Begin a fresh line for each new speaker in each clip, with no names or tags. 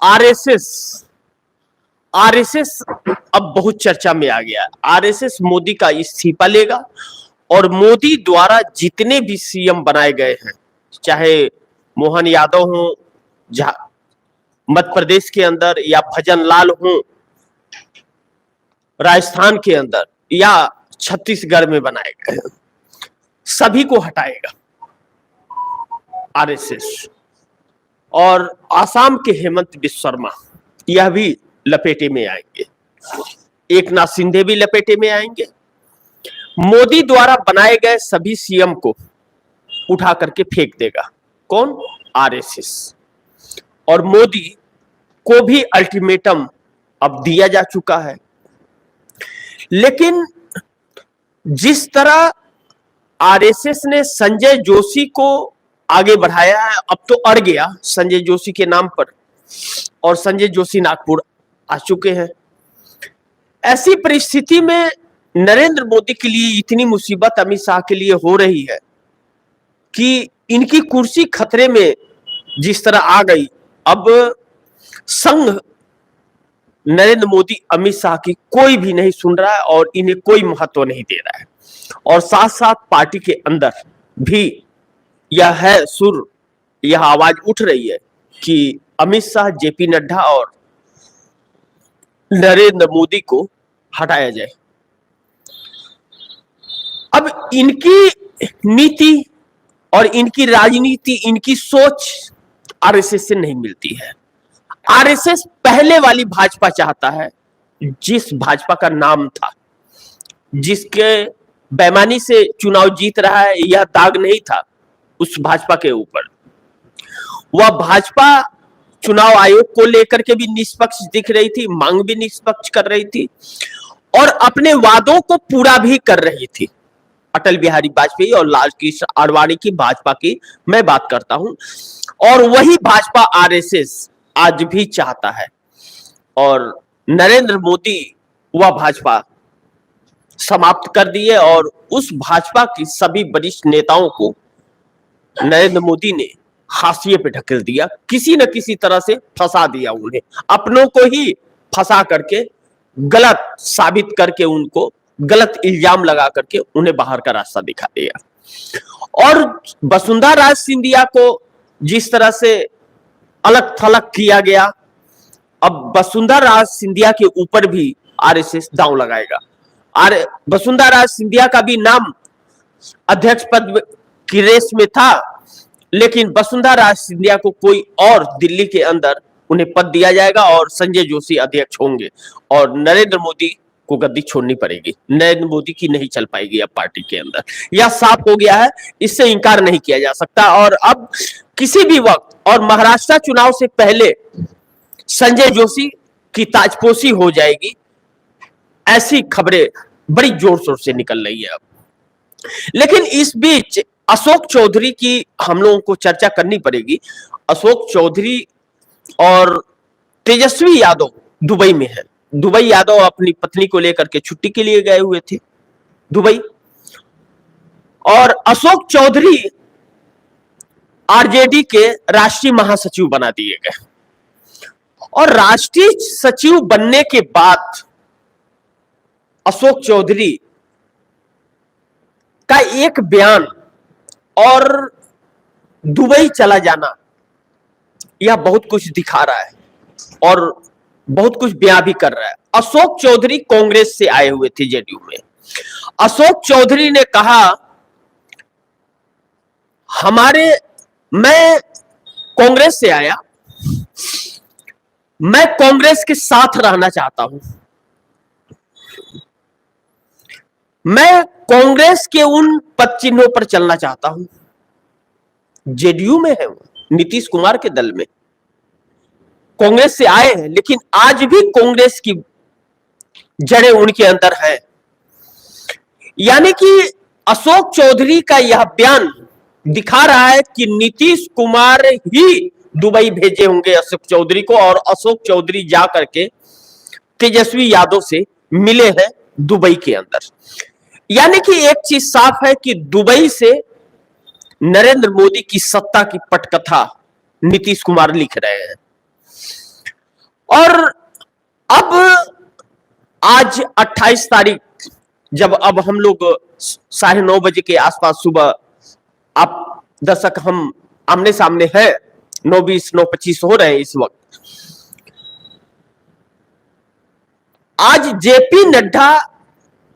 RSS RSS अब बहुत चर्चा में आ गया है। आरएसएस मोदी का इस्तीफा लेगा और मोदी द्वारा जितने भी सीएम बनाए गए हैं, चाहे मोहन यादव हो मध्य प्रदेश के अंदर, या भजन लाल हो राजस्थान के अंदर, या छत्तीसगढ़ में बनाए गए हैं, सभी को हटाएगा आरएसएस। और आसाम के हेमंत बिस्वा शर्मा यह भी लपेटे में आएंगे, एकनाथ शिंदे भी लपेटे में आएंगे। मोदी द्वारा बनाए गए सभी सीएम को उठा करके फेंक देगा कौन? आरएसएस। और मोदी को भी अल्टीमेटम अब दिया जा चुका है। लेकिन जिस तरह आरएसएस ने संजय जोशी को आगे बढ़ाया है, अब तो अड़ गया संजय जोशी के नाम पर, और संजय जोशी नागपुर आ चुके हैं। ऐसी परिस्थिति में नरेंद्र मोदी के लिए इतनी मुसीबत अमित शाह के लिए हो रही है कि इनकी कुर्सी खतरे में जिस तरह आ गई, अब संघ नरेंद्र मोदी अमित शाह की कोई भी नहीं सुन रहा है और इन्हें कोई महत्व नहीं दे रहा है। और साथ साथ पार्टी के अंदर भी यह है सुर, यह आवाज उठ रही है कि अमित शाह, जेपी नड्डा और नरेंद्र मोदी को हटाया जाए। अब इनकी नीति और इनकी राजनीति, इनकी सोच आरएसएस से नहीं मिलती है। आरएसएस पहले वाली भाजपा चाहता है, जिस भाजपा का नाम था, जिसके बेईमानी से चुनाव जीत रहा है, यह दाग नहीं था उस भाजपा के ऊपर। वह भाजपा चुनाव आयोग को लेकर के भी निष्पक्ष दिख रही थी, मांग भी निष्पक्ष कर रही थी और अपने वादों को पूरा भी कर रही थी। अटल बिहारी वाजपेयी और लाल कृष्ण आडवाणी की भाजपा की मैं बात करता हूं, और वही भाजपा आरएसएस आज भी चाहता है। और नरेंद्र मोदी वह भाजपा समाप्त कर दी है और उस भाजपा की सभी वरिष्ठ नेताओं को नरेंद्र मोदी ने हाशिए पे ढकेल दिया, किसी न किसी तरह से फंसा दिया, उन्हें अपनों को ही फंसा करके, गलत साबित करके, उनको गलत इल्जाम लगा करके उन्हें बाहर का रास्ता दिखा दिया। और वसुंधरा राज सिंधिया को जिस तरह से अलग थलग किया गया, अब वसुंधरा राज सिंधिया के ऊपर भी आरएसएस दांव लगाएगा। वसुंधरा राज सिंधिया का भी नाम अध्यक्ष पद की रेस में था, लेकिन वसुंधरा राज सिंधिया को कोई और दिल्ली के अंदर उन्हें पद दिया जाएगा और संजय जोशी अध्यक्ष होंगे और नरेंद्र मोदी को गद्दी छोड़नी पड़ेगी। नरेंद्र मोदी की नहीं चल पाएगी अब पार्टी के अंदर, यह साफ हो गया है, इससे इंकार नहीं किया जा सकता। और अब किसी भी वक्त, और महाराष्ट्र चुनाव से पहले संजय जोशी की ताजपोशी हो जाएगी, ऐसी खबरें बड़ी जोर शोर से निकल रही है अब। लेकिन इस बीच अशोक चौधरी की हम लोगों को चर्चा करनी पड़ेगी। अशोक चौधरी और तेजस्वी यादव दुबई में है। दुबई यादव अपनी पत्नी को लेकर के छुट्टी के लिए गए हुए थे दुबई, और अशोक चौधरी आरजेडी के राष्ट्रीय महासचिव बना दिए गए। और राष्ट्रीय सचिव बनने के बाद अशोक चौधरी का एक बयान और दुबई चला जाना, यह बहुत कुछ दिखा रहा है और बहुत कुछ बयान भी कर रहा है। अशोक चौधरी कांग्रेस से आए हुए थे जेडीयू में। अशोक चौधरी ने कहा, मैं कांग्रेस से आया, मैं कांग्रेस के साथ रहना चाहता हूं, मैं कांग्रेस के उन पद चिन्हों पर चलना चाहता हूं। जेडीयू में है, नीतीश कुमार के दल में, कांग्रेस से आए हैं, लेकिन आज भी कांग्रेस की जड़ें उनके अंदर है। यानी कि अशोक चौधरी का यह बयान दिखा रहा है कि नीतीश कुमार ही दुबई भेजे होंगे अशोक चौधरी को, और अशोक चौधरी जा करके तेजस्वी यादव से मिले हैं दुबई के अंदर। यानी कि एक चीज साफ है कि दुबई से नरेंद्र मोदी की सत्ता की पटकथा नीतीश कुमार लिख रहे हैं। और अब आज 28 तारीख, जब अब हम लोग 9:30 के आसपास सुबह, आप दर्शक हम आमने सामने हैं, 9:20 9:25 हो रहे हैं इस वक्त। आज जेपी नड्डा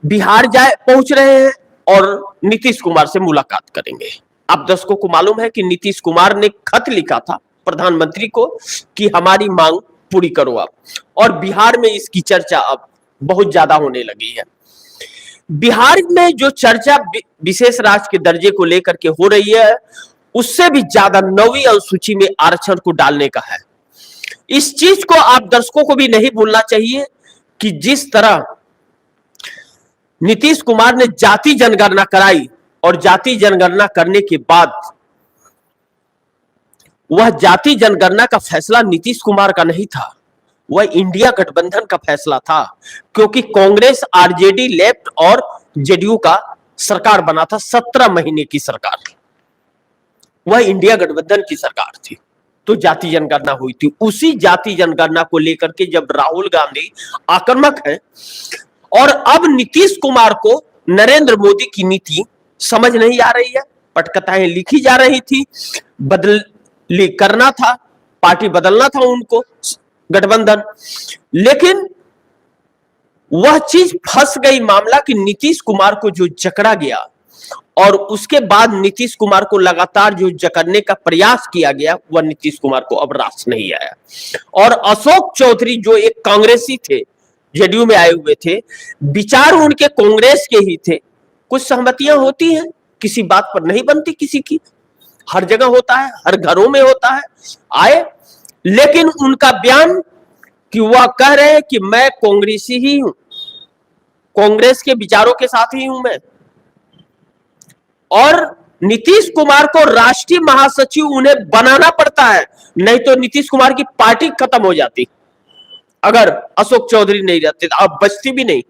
बिहार पहुंच रहे हैं और नीतीश कुमार से मुलाकात करेंगे। आप दर्शकों को मालूम है कि नीतीश कुमार ने खत लिखा था प्रधानमंत्री को कि हमारी मांग पूरी करो आप, और बिहार में इसकी चर्चा अब बहुत ज्यादा होने लगी है। बिहार में जो चर्चा विशेष राज्य के दर्जे को लेकर के हो रही है, उससे भी ज्यादा 9वीं अनुसूची में आरक्षण को डालने का है। इस चीज को आप दर्शकों को भी नहीं भूलना चाहिए कि जिस तरह नीतीश कुमार ने जाति जनगणना कराई और जाति जनगणना करने के बाद वह जाति जनगणना का फैसला नीतीश कुमार का नहीं था, वह इंडिया गठबंधन का फैसला था, क्योंकि कांग्रेस, आरजेडी, लेफ्ट और जेडीयू का सरकार बना था, 17 महीने की सरकार, वह इंडिया गठबंधन की सरकार थी। तो जाति जनगणना हुई थी। उसी जाति जनगणना को लेकर के जब राहुल गांधी आक्रामक है और अब नीतीश कुमार को नरेंद्र मोदी की नीति समझ नहीं आ रही है, पटकथाएं लिखी जा रही थी, बदली करना था, पार्टी बदलना था उनको, गठबंधन, लेकिन वह चीज फंस गई मामला कि नीतीश कुमार को जो जकड़ा गया और उसके बाद नीतीश कुमार को लगातार जो जकड़ने का प्रयास किया गया, वह नीतीश कुमार को अब रास नहीं आया। और अशोक चौधरी जो एक कांग्रेसी थे, जेडीयू में आए हुए थे, विचार उनके कांग्रेस के ही थे, कुछ सहमतियां होती हैं, किसी बात पर नहीं बनती किसी की, हर जगह होता है, हर घरों में होता है, आए, लेकिन उनका बयान कि वह कह रहे हैं कि मैं कांग्रेसी ही हूं, कांग्रेस के विचारों के साथ ही हूं मैं, और नीतीश कुमार को राष्ट्रीय महासचिव उन्हें बनाना पड़ता है, नहीं तो नीतीश कुमार की पार्टी खत्म हो जाती। अगर अशोक चौधरी नहीं रहते तो अब बचती भी नहीं,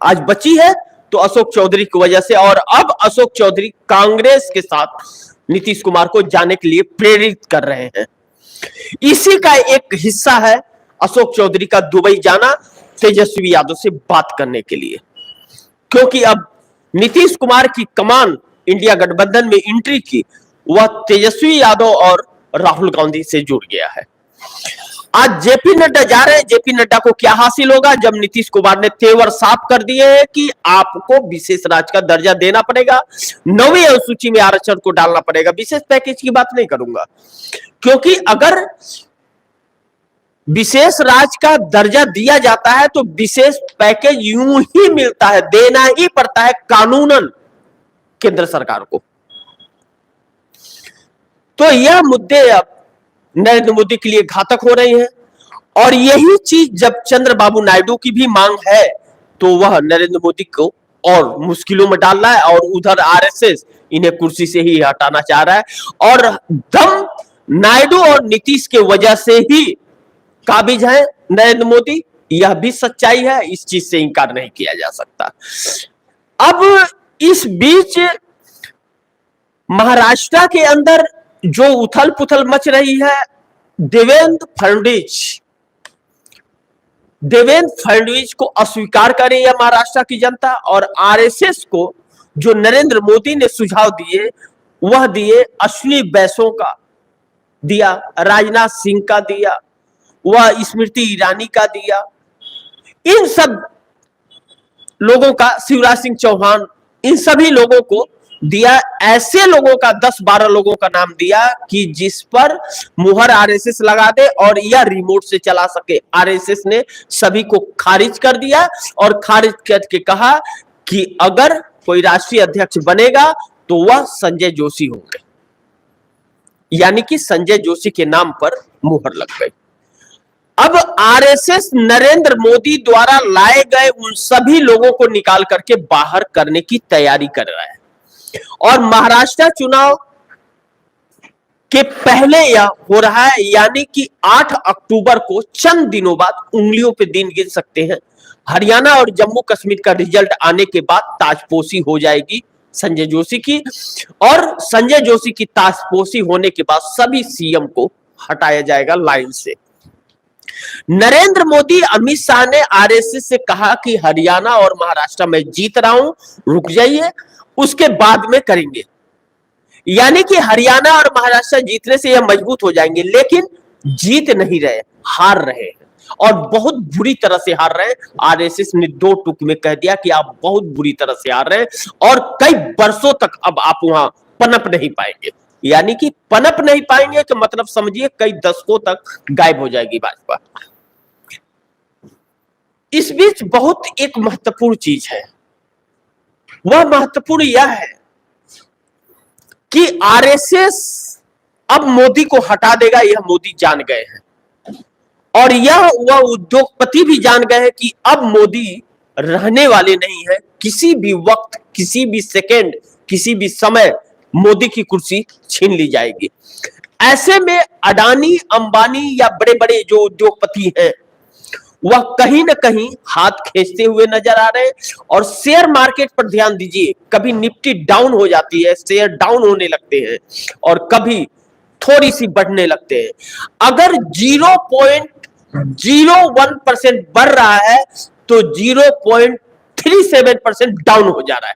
आज बची है तो अशोक चौधरी की वजह से, और अब अशोक चौधरी कांग्रेस के साथ नीतीश कुमार को जाने के लिए प्रेरित कर रहे हैं। इसी का एक हिस्सा है अशोक चौधरी का दुबई जाना तेजस्वी यादव से बात करने के लिए, क्योंकि अब नीतीश कुमार की कमान इंडिया गठबंधन में एंट्री की, वह तेजस्वी यादव और राहुल गांधी से जुड़ गया है। आज जेपी नड्डा जा रहे हैं, जेपी नड्डा को क्या हासिल होगा जब नीतीश कुमार ने तेवर साफ कर दिए हैं कि आपको विशेष राज्य का दर्जा देना पड़ेगा, 9वीं अनुसूची में आरक्षण को डालना पड़ेगा। विशेष पैकेज की बात नहीं करूंगा, क्योंकि अगर विशेष राज्य का दर्जा दिया जाता है तो विशेष पैकेज यूं ही मिलता है, देना ही पड़ता है कानूनन केंद्र सरकार को। तो यह मुद्दे अब नरेंद्र मोदी के लिए घातक हो रही हैं, और यही चीज जब चंद्रबाबू नायडू की भी मांग है तो वह नरेंद्र मोदी को और मुश्किलों में डाल रहा है, और उधर आरएसएस इन्हें कुर्सी से ही हटाना चाह रहा है, और दम नायडू और नीतीश के वजह से ही काबिज है नरेंद्र मोदी, यह भी सच्चाई है, इस चीज से इंकार नहीं किया जा सकता। अब इस बीच महाराष्ट्र के अंदर जो उथल पुथल मच रही है, देवेंद्र फडणवीस को अस्वीकार करे यह महाराष्ट्र की जनता, और आरएसएस को जो नरेंद्र मोदी ने सुझाव दिए वह दिए, अश्विनी वैष्णव का दिया, राजनाथ सिंह का दिया, वह स्मृति ईरानी का दिया, इन सब लोगों का, शिवराज सिंह चौहान, इन सभी लोगों को दिया। ऐसे लोगों का 10-12 लोगों का नाम दिया कि जिस पर मुहर आरएसएस लगा दे और यह रिमोट से चला सके। आरएसएस ने सभी को खारिज कर दिया, और खारिज करके कहा कि अगर कोई राष्ट्रीय अध्यक्ष बनेगा तो वह संजय जोशी होंगे, यानी कि संजय जोशी के नाम पर मुहर लग गई। अब आरएसएस नरेंद्र मोदी द्वारा लाए गए उन सभी लोगों को निकाल करके बाहर करने की तैयारी कर रहा है, और महाराष्ट्र चुनाव के पहले यह हो रहा है, यानी कि 8 अक्टूबर को, चंद दिनों बाद, उंगलियों पे दिन गिन सकते हैं, हरियाणा और जम्मू कश्मीर का रिजल्ट आने के बाद ताजपोशी हो जाएगी संजय जोशी की, और संजय जोशी की ताजपोशी होने के बाद सभी सीएम को हटाया जाएगा लाइन से। नरेंद्र मोदी, अमित शाह ने आरएसएस से कहा कि हरियाणा और महाराष्ट्र में जीत रहा हूं, रुक जाइए, उसके बाद में करेंगे। यानी कि हरियाणा और महाराष्ट्र जीतने से यह मजबूत हो जाएंगे, लेकिन जीत नहीं रहे, हार रहे हैं और बहुत बुरी तरह से हार रहे हैं। आरएसएस ने 2 टूक में कह दिया कि आप बहुत बुरी तरह से हार रहे हैं और कई वर्षों तक अब आप वहां पनप नहीं पाएंगे। यानी कि पनप नहीं पाएंगे तो मतलब समझिए कई दशकों तक गायब हो जाएगी भाजपा। इस बीच बहुत एक महत्वपूर्ण चीज है, वह महत्वपूर्ण यह है कि आरएसएस अब मोदी को हटा देगा, यह मोदी जान गए हैं और यह वह उद्योगपति भी जान गए हैं कि अब मोदी रहने वाले नहीं है। किसी भी वक्त, किसी भी सेकंड, किसी भी समय मोदी की कुर्सी छीन ली जाएगी। ऐसे में अडानी, अंबानी या बड़े बड़े जो उद्योगपति हैं वह कहीं ना कहीं हाथ खींचते हुए नजर आ रहे हैं। और शेयर मार्केट पर ध्यान दीजिए, कभी निफ्टी डाउन हो जाती है, शेयर डाउन होने लगते हैं और कभी थोड़ी सी बढ़ने लगते हैं। अगर 0.01% बढ़ रहा है तो 0.37% डाउन हो जा रहा है।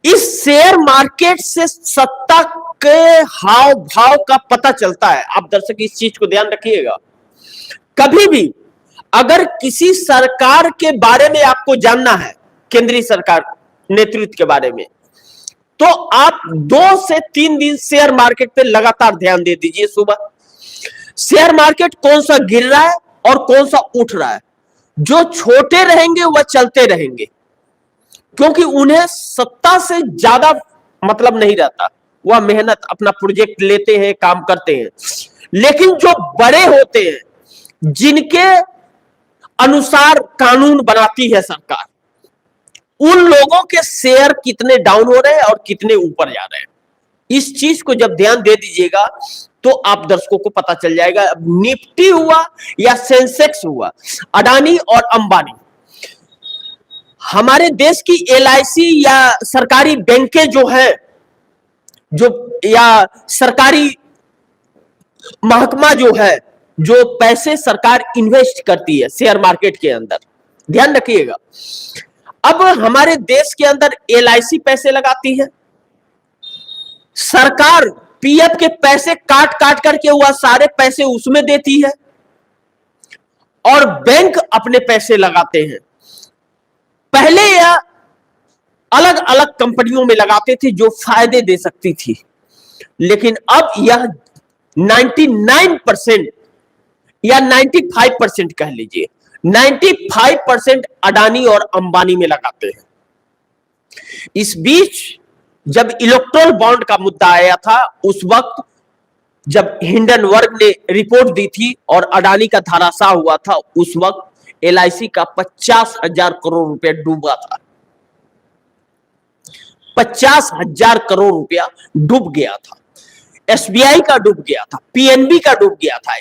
इस शेयर मार्केट से सत्ता के हाव भाव का पता चलता है। आप दर्शक इस चीज को ध्यान रखिएगा, कभी भी अगर किसी सरकार के बारे में आपको जानना है, केंद्रीय सरकार नेतृत्व के बारे में, तो आप 2 से 3 दिन शेयर मार्केट पे लगातार ध्यान दे दीजिए। सुबह शेयर मार्केट कौन सा गिर रहा है और कौन सा उठ रहा है। जो छोटे रहेंगे वह चलते रहेंगे, क्योंकि उन्हें सत्ता से ज्यादा मतलब नहीं रहता, वह मेहनत अपना प्रोजेक्ट लेते हैं, काम करते हैं। लेकिन जो बड़े होते हैं, जिनके अनुसार कानून बनाती है सरकार, उन लोगों के शेयर कितने डाउन हो रहे हैं और कितने ऊपर जा रहे हैं, इस चीज को जब ध्यान दे दीजिएगा तो आप दर्शकों को पता चल जाएगा। निफ्टी हुआ या सेंसेक्स हुआ, अडानी और अंबानी, हमारे देश की एलआईसी या सरकारी बैंकें जो है, जो या सरकारी महकमा जो है, जो पैसे सरकार इन्वेस्ट करती है शेयर मार्केट के अंदर, ध्यान रखिएगा। अब हमारे देश के अंदर एलआईसी पैसे लगाती है, सरकार पीएफ के पैसे काट काट करके वह सारे पैसे उसमें देती है और बैंक अपने पैसे लगाते हैं। पहले यह अलग अलग कंपनियों में लगाते थे जो फायदे दे सकती थी, लेकिन अब यह 99% या 95% कह लीजिए, 95% अडानी और अंबानी में लगाते हैं। इस बीच जब इलेक्ट्रल बॉन्ड का मुद्दा आया था, उस वक्त जब हिंडनबर्ग ने रिपोर्ट दी थी और अडानी का धराशाह हुआ था, उस वक्त एलआईसी का 50,000 करोड़ रुपया डूबा था। 50,000 करोड़ रुपया डूब गया था। एसबीआई का डूब गया था, पीएनबी का डूब गया था।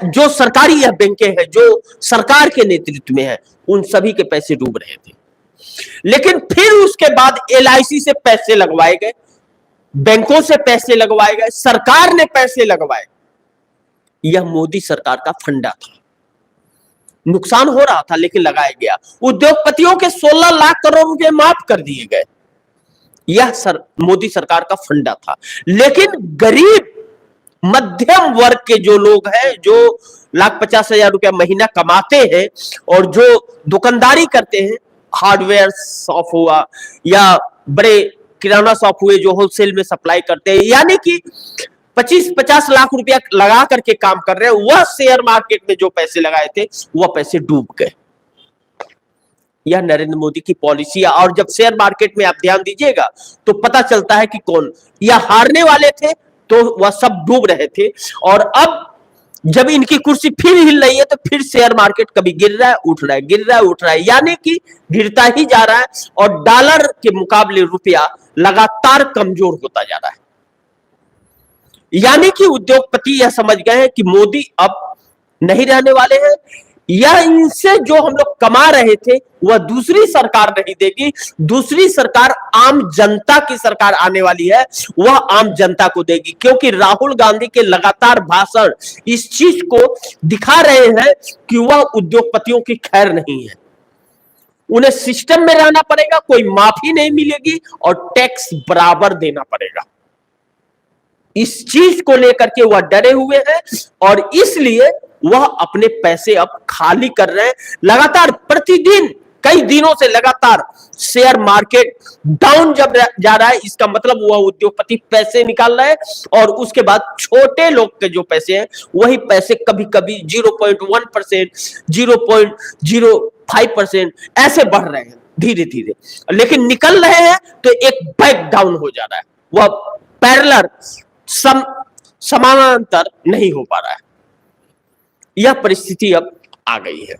जो सरकारी यह बैंकें हैं जो सरकार के नेतृत्व में है, उन सभी के पैसे डूब रहे थे। लेकिन फिर उसके बाद एलआईसी से पैसे लगवाए गए, बैंकों से पैसे लगवाए गए, सरकार ने पैसे लगवाए। यह मोदी सरकार का फंडा था। नुकसान हो रहा था लेकिन लगाया गया। उद्योगपतियों के 16 लाख करोड़ रुपए माफ कर दिए गए। यह मोदी सरकार का फंडा था। लेकिन गरीब मध्यम वर्ग के जो लोग हैं, जो 1,50,000 रुपया महीना कमाते हैं और जो दुकानदारी करते हैं, हार्डवेयर शॉप हुआ या बड़े किराना शॉप हुए जो होलसेल में सप्लाई करते हैं, यानी कि 25-50 लाख रुपया लगा करके काम कर रहे हैं, वह शेयर मार्केट में जो पैसे लगाए थे वह पैसे डूब गए। यह नरेंद्र मोदी की पॉलिसी है। और जब शेयर मार्केट में आप ध्यान दीजिएगा तो पता चलता है कि कौन या हारने वाले थे तो वह सब डूब रहे थे, और अब जब इनकी कुर्सी फिर हिल रही है तो फिर शेयर मार्केट कभी गिर रहा है, उठ रहा है, गिर रहा है, उठ रहा है, यानी कि गिरता ही जा रहा है और डॉलर के मुकाबले रुपया लगातार कमजोर होता जा रहा है। यानी कि उद्योगपति यह समझ गए हैं कि मोदी अब नहीं रहने वाले हैं। यह इनसे जो हम लोग कमा रहे थे वह दूसरी सरकार नहीं देगी। दूसरी सरकार आम जनता की सरकार आने वाली है, वह आम जनता को देगी, क्योंकि राहुल गांधी के लगातार भाषण इस चीज को दिखा रहे हैं कि वह उद्योगपतियों की खैर नहीं है। उन्हें सिस्टम में रहना पड़ेगा, कोई माफी नहीं मिलेगी और टैक्स बराबर देना पड़ेगा। इस चीज को लेकर के वह डरे हुए हैं और इसलिए वह अपने पैसे अब खाली कर रहे हैं। लगातार प्रतिदिन कई दिनों से लगातार शेयर मार्केट डाउन जब जा रहा है, इसका मतलब वह उद्योगपति पैसे निकाल रहे हैं और उसके बाद छोटे लोग के जो पैसे हैं वही पैसे कभी कभी 0.1%, 0.05% ऐसे बढ़ रहे हैं धीरे धीरे, लेकिन निकल रहे हैं तो एक बैक डाउन हो जा रहा है, वह पैरेलल समानांतर नहीं हो पा रहा है। यह परिस्थिति अब आ गई है।